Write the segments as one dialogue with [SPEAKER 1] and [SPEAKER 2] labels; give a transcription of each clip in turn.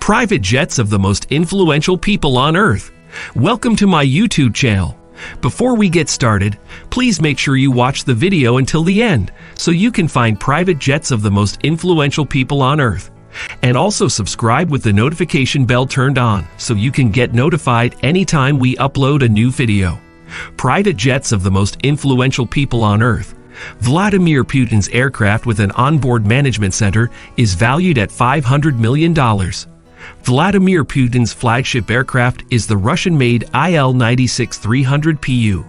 [SPEAKER 1] private jets of the most influential people on Earth. Welcome to my YouTube channel. Before we get started, please make sure you watch the video until the end so you can find private jets of the most influential people on Earth. And also subscribe with the notification bell turned on so you can get notified anytime we upload a new video. Private jets of the most influential people on Earth. Vladimir Putin's aircraft with an onboard management center is valued at $500 million. Vladimir Putin's flagship aircraft is the Russian-made IL-96-300 PU.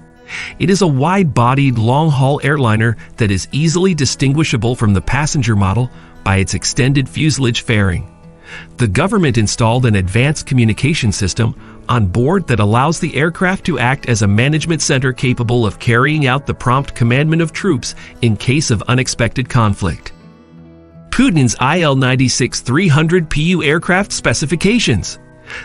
[SPEAKER 1] It is a wide-bodied, long-haul airliner that is easily distinguishable from the passenger model by its extended fuselage fairing. The government installed an advanced communication system on board that allows the aircraft to act as a management center capable of carrying out the prompt commandment of troops in case of unexpected conflict. Putin's IL-96-300 PU aircraft specifications.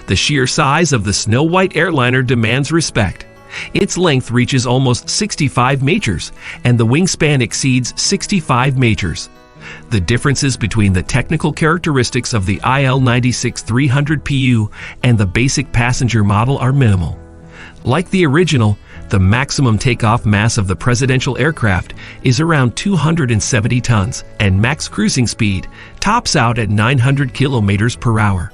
[SPEAKER 1] The sheer size of the Snow White airliner demands respect. Its length reaches almost 65 meters, and the wingspan exceeds 65 meters. The differences between the technical characteristics of the IL-96-300 PU and the basic passenger model are minimal. Like the original, the maximum takeoff mass of the presidential aircraft is around 270 tons, and max cruising speed tops out at 900 kilometers per hour.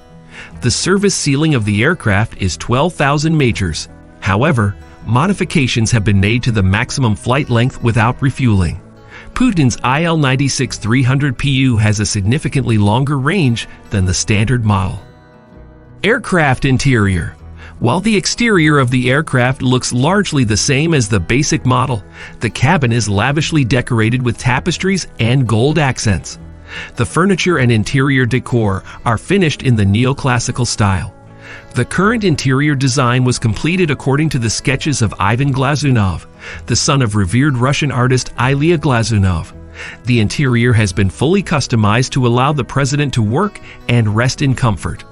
[SPEAKER 1] The service ceiling of the aircraft is 12,000 meters. However, modifications have been made to the maximum flight length without refueling. Putin's IL-96-300 PU has a significantly longer range than the standard model. Aircraft interior. While the exterior of the aircraft looks largely the same as the basic model, the cabin is lavishly decorated with tapestries and gold accents. The furniture and interior decor are finished in the neoclassical style. The current interior design was completed according to the sketches of Ivan Glazunov, the son of revered Russian artist Ilya Glazunov. The interior has been fully customized to allow the president to work and rest in comfort.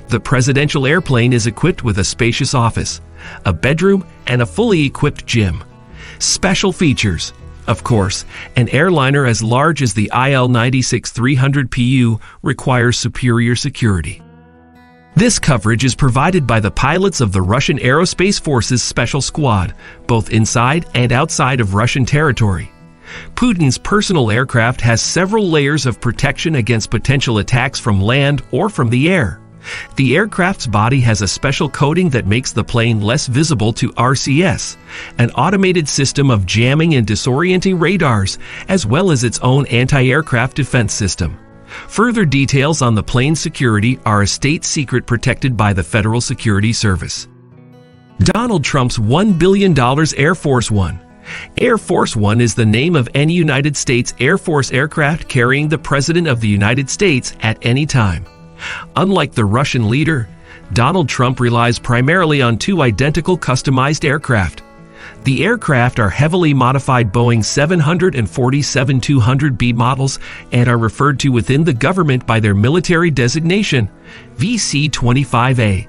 [SPEAKER 1] The presidential airplane is equipped with a spacious office, a bedroom, and a fully equipped gym. Special features. Of course, an airliner as large as the IL-96-300 PU requires superior security. This coverage is provided by the pilots of the Russian Aerospace Forces Special Squad, both inside and outside of Russian territory. Putin's personal aircraft has several layers of protection against potential attacks from land or from the air. The aircraft's body has a special coating that makes the plane less visible to RCS, an automated system of jamming and disorienting radars, as well as its own anti-aircraft defense system. Further details on the plane's security are a state secret protected by the Federal Security Service. Donald Trump's $1 billion Air Force One. Air Force One is the name of any United States Air Force aircraft carrying the President of the United States at any time. Unlike the Russian leader, Donald Trump relies primarily on two identical customized aircraft. The aircraft are heavily modified Boeing 747-200B models and are referred to within the government by their military designation, VC-25A.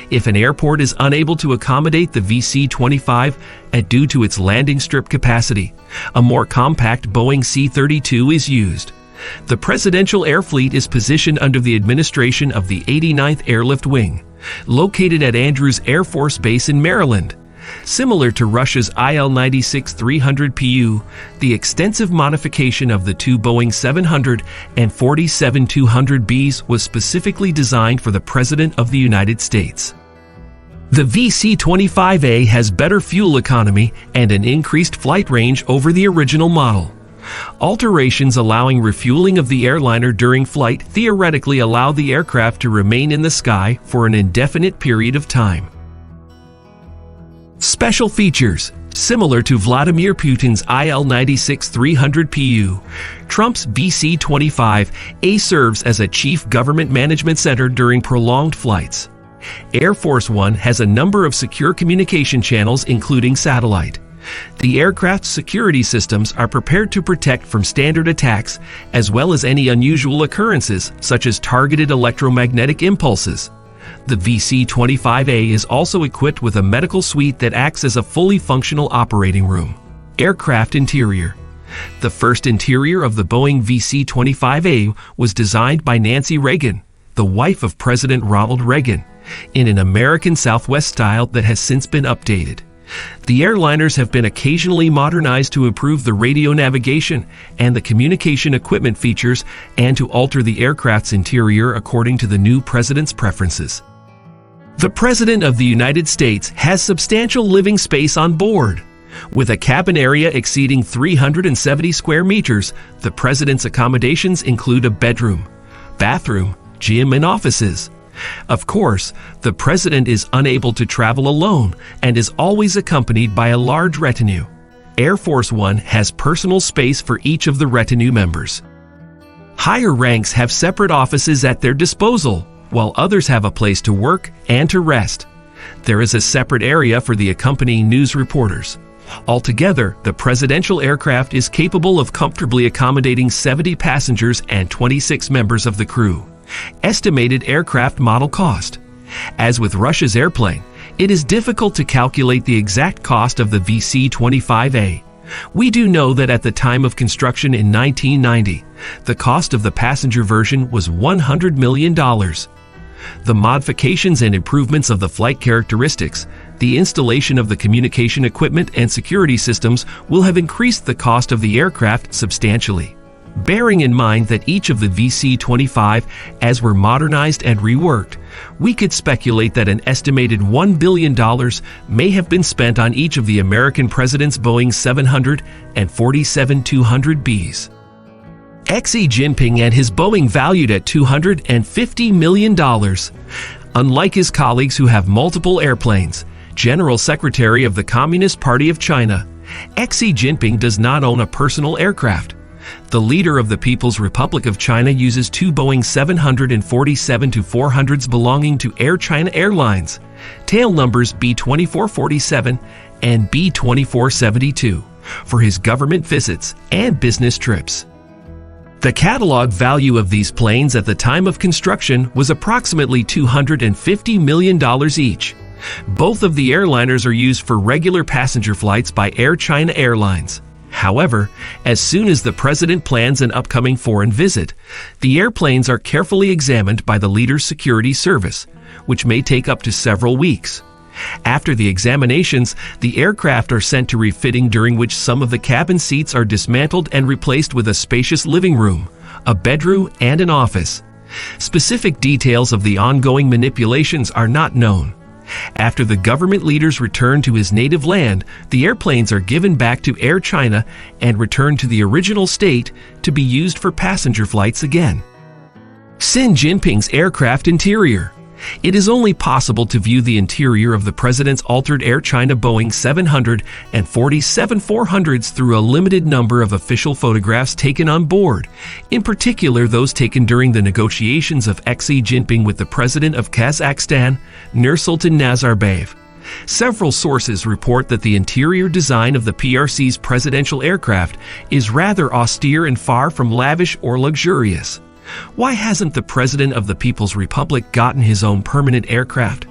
[SPEAKER 1] If an airport is unable to accommodate the VC-25 due to its landing strip capacity, a more compact Boeing C-32 is used. The presidential air fleet is positioned under the administration of the 89th Airlift Wing, located at Andrews Air Force Base in Maryland. Similar to Russia's IL-96-300 PU, the extensive modification of the two Boeing 747-200Bs was specifically designed for the President of the United States. The VC-25A has better fuel economy and an increased flight range over the original model. Alterations allowing refueling of the airliner during flight theoretically allow the aircraft to remain in the sky for an indefinite period of time. Special features. Similar to Vladimir Putin's IL-96-300 PU, Trump's VC-25A serves as a chief government management center during prolonged flights. Air Force One has a number of secure communication channels including satellite. The aircraft's security systems are prepared to protect from standard attacks as well as any unusual occurrences such as targeted electromagnetic impulses. The VC-25A is also equipped with a medical suite that acts as a fully functional operating room. Aircraft interior. The first interior of the Boeing VC-25A was designed by Nancy Reagan. the wife of President Ronald Reagan, in an American Southwest style that has since been updated. The airliners have been occasionally modernized to improve the radio navigation and the communication equipment features and to alter the aircraft's interior according to the new president's preferences. The President of the United States has substantial living space on board. With a cabin area exceeding 370 square meters, the President's accommodations include a bedroom, bathroom, gym, and offices. Of course, the President is unable to travel alone and is always accompanied by a large retinue. Air Force One has personal space for each of the retinue members. Higher ranks have separate offices at their disposal, while others have a place to work and to rest. There is a separate area for the accompanying news reporters. Altogether, the presidential aircraft is capable of comfortably accommodating 70 passengers and 26 members of the crew. Estimated aircraft model cost. As with Russia's airplane, it is difficult to calculate the exact cost of the VC-25A. We do know that at the time of construction in 1990, the cost of the passenger version was $100 million. The modifications and improvements of the flight characteristics, the installation of the communication equipment and security systems will have increased the cost of the aircraft substantially. Bearing in mind that each of the VC-25 as were modernized and reworked, we could speculate that an estimated $1 billion may have been spent on each of the American president's Boeing 700 and 47-200Bs. XiJingping and his Boeing valued at $250 million. Unlike his colleagues who have multiple airplanes, General Secretary of the Communist Party of China, XiJingping does not own a personal aircraft. The leader of the People's Republic of China uses two Boeing 747-400s belonging to Air China Airlines, tail numbers B-2447 and B-2472, for his government visits and business trips. The catalog value of these planes at the time of construction was approximately $250 million each. Both of the airliners are used for regular passenger flights by Air China Airlines. However, as soon as the president plans an upcoming foreign visit, the airplanes are carefully examined by the leader's security service, which may take up to several weeks. After the examinations, the aircraft are sent to refitting, during which some of the cabin seats are dismantled and replaced with a spacious living room, a bedroom, and an office. Specific details of the ongoing manipulations are not known. After the government leaders return to his native land, the airplanes are given back to Air China and returned to the original state to be used for passenger flights again. XiJingping's aircraft interior. It is only possible to view the interior of the president's altered Air China Boeing 700 and 47-400s through a limited number of official photographs taken on board, in particular those taken during the negotiations of XiJingping with the president of Kazakhstan, Nursultan Nazarbayev. Several sources report that the interior design of the PRC's presidential aircraft is rather austere and far from lavish or luxurious. Why hasn't the President of the People's Republic gotten his own permanent aircraft?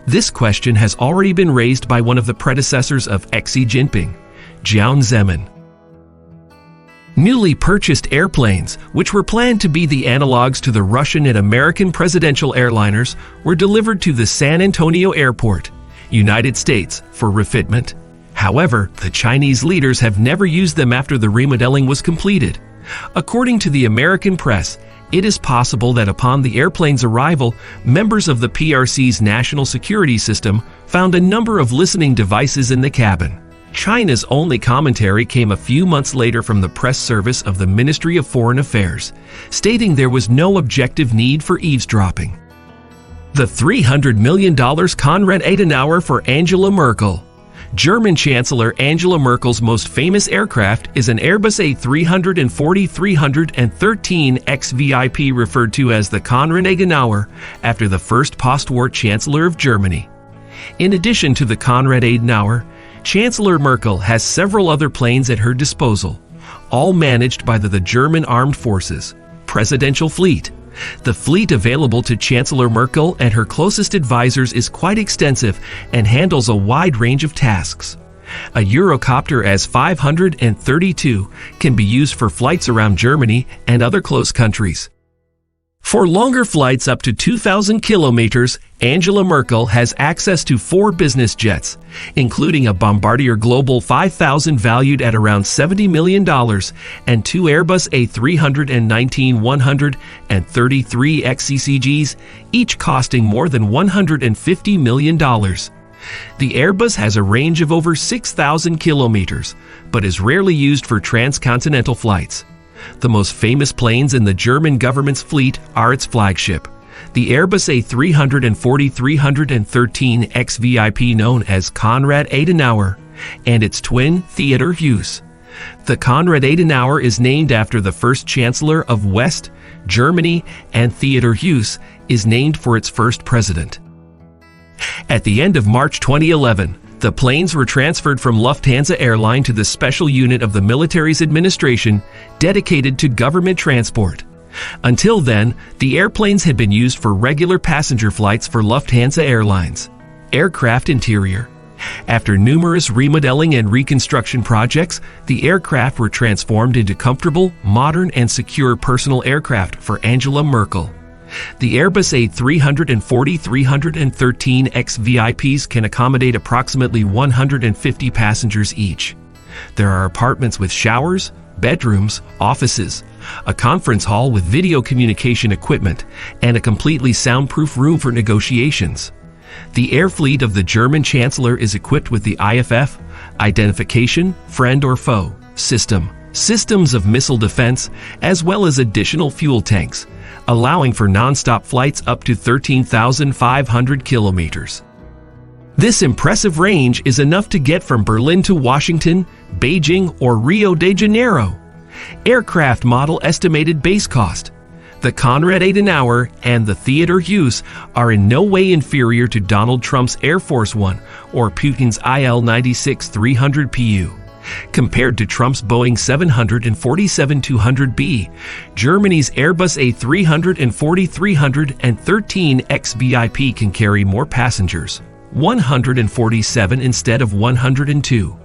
[SPEAKER 1] This question has already been raised by one of the predecessors of XiJingping, Jiang Zemin. Newly purchased airplanes, which were planned to be the analogs to the Russian and American presidential airliners, were delivered to the San Antonio Airport, United States, for refitment. However, the Chinese leaders have never used them after the remodeling was completed. According to the American press, it is possible that upon the airplane's arrival, members of the PRC's national security system found a number of listening devices in the cabin. China's only commentary came a few months later from the press service of the Ministry of Foreign Affairs, stating there was no objective need for eavesdropping. The $300 million Konrad Adenauer for Angela Merkel. German Chancellor Angela Merkel's most famous aircraft is an Airbus A340-313 XVIP, referred to as the Konrad Adenauer, after the first post-war Chancellor of Germany. In addition to the Konrad Adenauer, Chancellor Merkel has several other planes at her disposal, all managed by the German Armed Forces Presidential Fleet. The fleet available to Chancellor Merkel and her closest advisors is quite extensive and handles a wide range of tasks. A Eurocopter AS-532 can be used for flights around Germany and other close countries. For longer flights up to 2,000 kilometers, Angela Merkel has access to 4 business jets, including a Bombardier Global 5000 valued at around $70 million and 2 Airbus A319-100 and 33 XiJingpings, each costing more than $150 million. The Airbus has a range of over 6,000 kilometers, but is rarely used for transcontinental flights. The most famous planes in the German government's fleet are its flagship, the Airbus A340-313 XVIP known as Konrad Adenauer, and its twin Theodor Heuss. The Konrad Adenauer is named after the first Chancellor of West Germany, and Theodor Heuss is named for its first president. At the end of March 2011, the planes were transferred from Lufthansa Airline to the special unit of the military's administration dedicated to government transport. Until then, the airplanes had been used for regular passenger flights for Lufthansa Airlines. Aircraft interior. After numerous remodeling and reconstruction projects, the aircraft were transformed into comfortable, modern, and secure personal aircraft for Angela Merkel. The Airbus A340-313 XVIPs can accommodate approximately 150 passengers each. There are apartments with showers, bedrooms, offices, a conference hall with video communication equipment, and a completely soundproof room for negotiations. The air fleet of the German Chancellor is equipped with the IFF, Identification, Friend or Foe, system, systems of missile defense, as well as additional fuel tanks, allowing for non-stop flights up to 13,500 kilometers. This impressive range is enough to get from Berlin to Washington, Beijing, or Rio de Janeiro. Aircraft model estimated base cost. The Konrad Adenauer and the Theodor Heuss are in no way inferior to Donald Trump's Air Force One or Putin's IL-96-300 PU. Compared to Trump's Boeing 747-200B, Germany's Airbus A340-313 XVIP can carry more passengers, 147 instead of 102.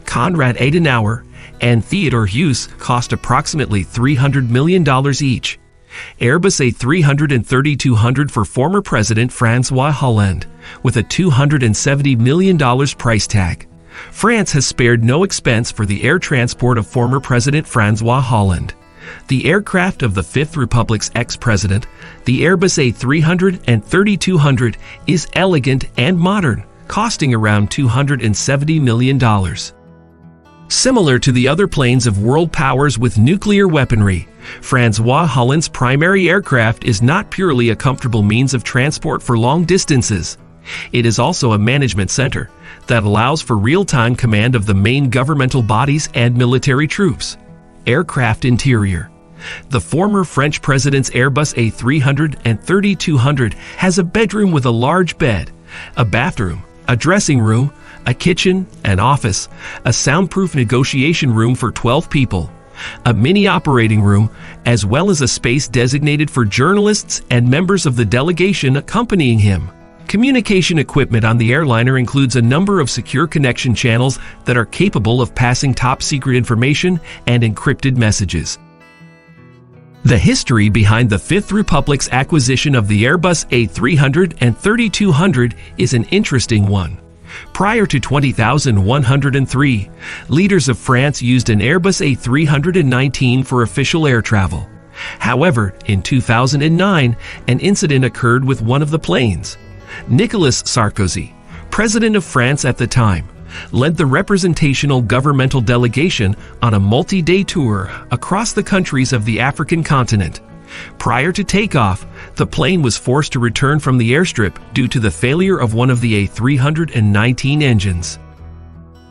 [SPEAKER 1] Konrad Adenauer and Theodor Heuss cost approximately $300 million each. Airbus A330-200 for former President Francois Hollande, with a $270 million price tag. France has spared no expense for the air transport of former President Francois Hollande. The aircraft of the Fifth Republic's ex-president, the Airbus A330-200, is elegant and modern, costing around $270 million. Similar to the other planes of world powers with nuclear weaponry, Francois Hollande's primary aircraft is not purely a comfortable means of transport for long distances. It is also a management center that allows for real-time command of the main governmental bodies and military troops. Aircraft interior. The former French president's Airbus A330-200 has a bedroom with a large bed, a bathroom, a dressing room, a kitchen, an office, a soundproof negotiation room for 12 people, a mini operating room, as well as a space designated for journalists and members of the delegation accompanying him. Communication equipment on the airliner includes a number of secure connection channels that are capable of passing top-secret information and encrypted messages. The history behind the Fifth Republic's acquisition of the Airbus A330-200 is an interesting one. Prior to 20,103, leaders of France used an Airbus A319 for official air travel. However, in 2009, an incident occurred with one of the planes. Nicolas Sarkozy, president of France at the time, led the representational governmental delegation on a multi-day tour across the countries of the African continent. Prior to takeoff, the plane was forced to return from the airstrip due to the failure of one of the A319 engines.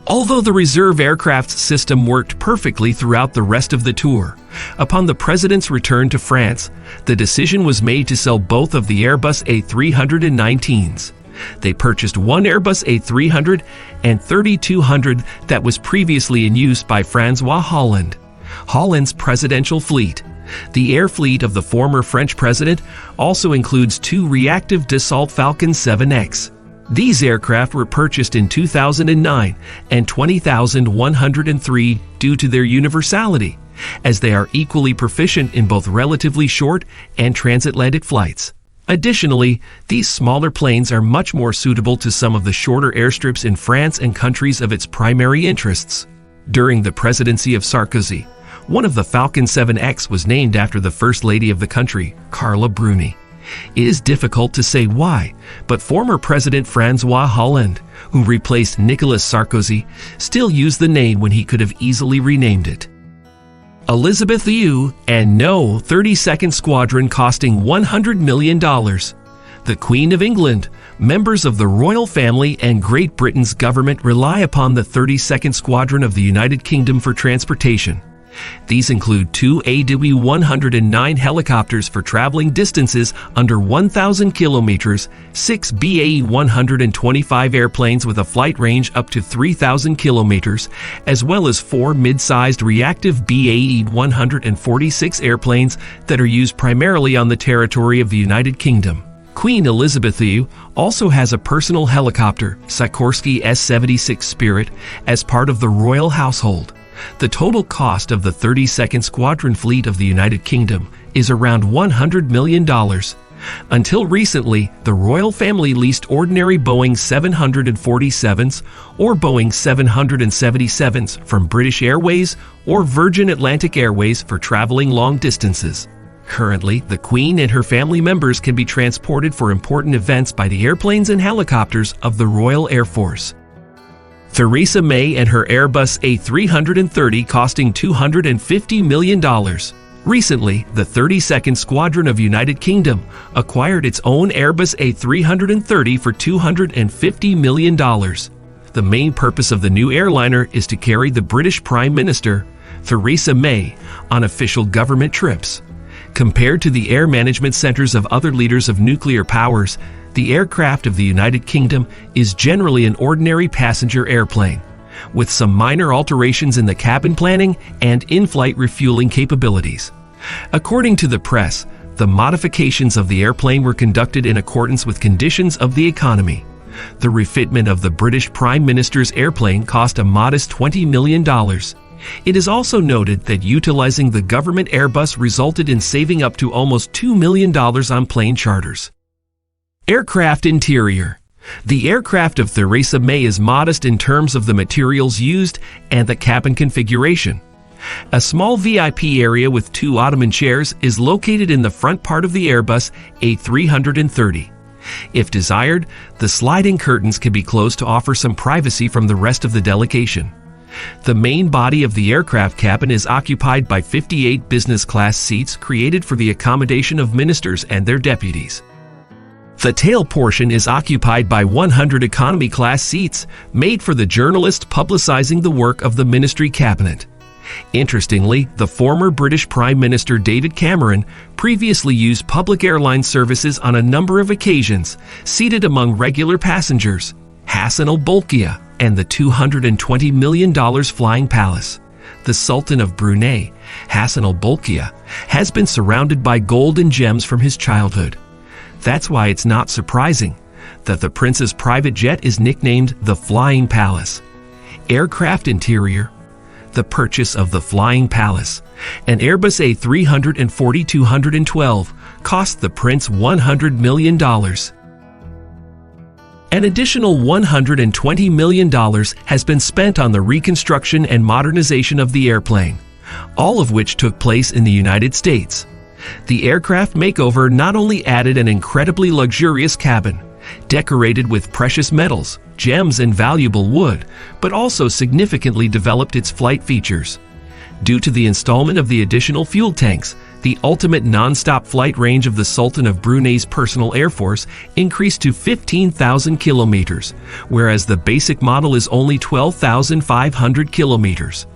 [SPEAKER 1] Although the reserve aircraft system worked perfectly throughout the rest of the tour, upon the president's return to France, the decision was made to sell both of the Airbus A319s. They purchased one Airbus A300 and 300-200 that was previously in use by Francois Hollande. Hollande's presidential fleet. The air fleet of the former French president also includes two reactive Dassault Falcon 7X. These aircraft were purchased in 2009 and 20,103 due to their universality, as they are equally proficient in both relatively short and transatlantic flights. Additionally, these smaller planes are much more suitable to some of the shorter airstrips in France and countries of its primary interests. During the presidency of Sarkozy, one of the Falcon 7X was named after the First Lady of the country, Carla Bruni. It is difficult to say why, but former President Francois Hollande, who replaced Nicolas Sarkozy, still used the name when he could have easily renamed it. Elizabeth II and no 32nd Squadron costing $100 million. The Queen of England, members of the royal family and Great Britain's government rely upon the 32nd Squadron of the United Kingdom for transportation. These include 2 AW109 helicopters for traveling distances under 1,000 kilometers, 6 BAE-125 airplanes with a flight range up to 3,000 kilometers, as well as 4 mid-sized reactive BAE-146 airplanes that are used primarily on the territory of the United Kingdom. Queen Elizabeth II also has a personal helicopter, Sikorsky S-76 Spirit, as part of the royal household. The total cost of the 32nd Squadron fleet of the United Kingdom is around $100 million. Until recently, the royal family leased ordinary Boeing 747s or Boeing 777s from British Airways or Virgin Atlantic Airways for traveling long distances. Currently, the Queen and her family members can be transported for important events by the airplanes and helicopters of the Royal Air Force. Theresa May and her Airbus A330 costing $250 million. Recently, the 32nd Squadron of United Kingdom acquired its own Airbus A330 for $250 million. The main purpose of the new airliner is to carry the British Prime Minister, Theresa May, on official government trips. Compared to the air management centers of other leaders of nuclear powers, the aircraft of the United Kingdom is generally an ordinary passenger airplane, with some minor alterations in the cabin planning and in-flight refueling capabilities. According to the press, the modifications of the airplane were conducted in accordance with conditions of the economy. The refitment of the British Prime Minister's airplane cost a modest $20 million. It is also noted that utilizing the government Airbus resulted in saving up to almost $2 million on plane charters. Aircraft interior. The aircraft of Theresa May is modest in terms of the materials used and the cabin configuration. A small VIP area with 2 ottoman chairs is located in the front part of the Airbus A330. If desired, the sliding curtains can be closed to offer some privacy from the rest of the delegation. The main body of the aircraft cabin is occupied by 58 business class seats created for the accommodation of ministers and their deputies. The tail portion is occupied by 100 economy class seats made for the journalist publicizing the work of the ministry cabinet. Interestingly, the former British Prime Minister David Cameron previously used public airline services on a number of occasions, seated among regular passengers, Hassan al-Bolkiah and the $220 million Flying Palace. The Sultan of Brunei, Hassan al-Bolkiah, has been surrounded by gold and gems from his childhood. That's why it's not surprising that the prince's private jet is nicknamed the Flying Palace. Aircraft interior. The purchase of the Flying Palace, an Airbus A340-212, cost the prince $100 million. An additional $120 million has been spent on the reconstruction and modernization of the airplane, all of which took place in the United States. The aircraft makeover not only added an incredibly luxurious cabin, decorated with precious metals, gems, and valuable wood, but also significantly developed its flight features. Due to the installment of the additional fuel tanks, the ultimate non-stop flight range of the Sultan of Brunei's personal air force increased to 15,000 kilometers, whereas the basic model is only 12,500 kilometers.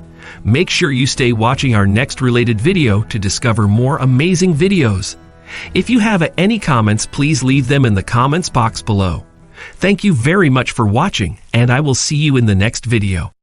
[SPEAKER 1] Make sure you stay watching our next related video to discover more amazing videos. If you have any comments, please leave them in the comments box below. Thank you very much for watching, and I will see you in the next video.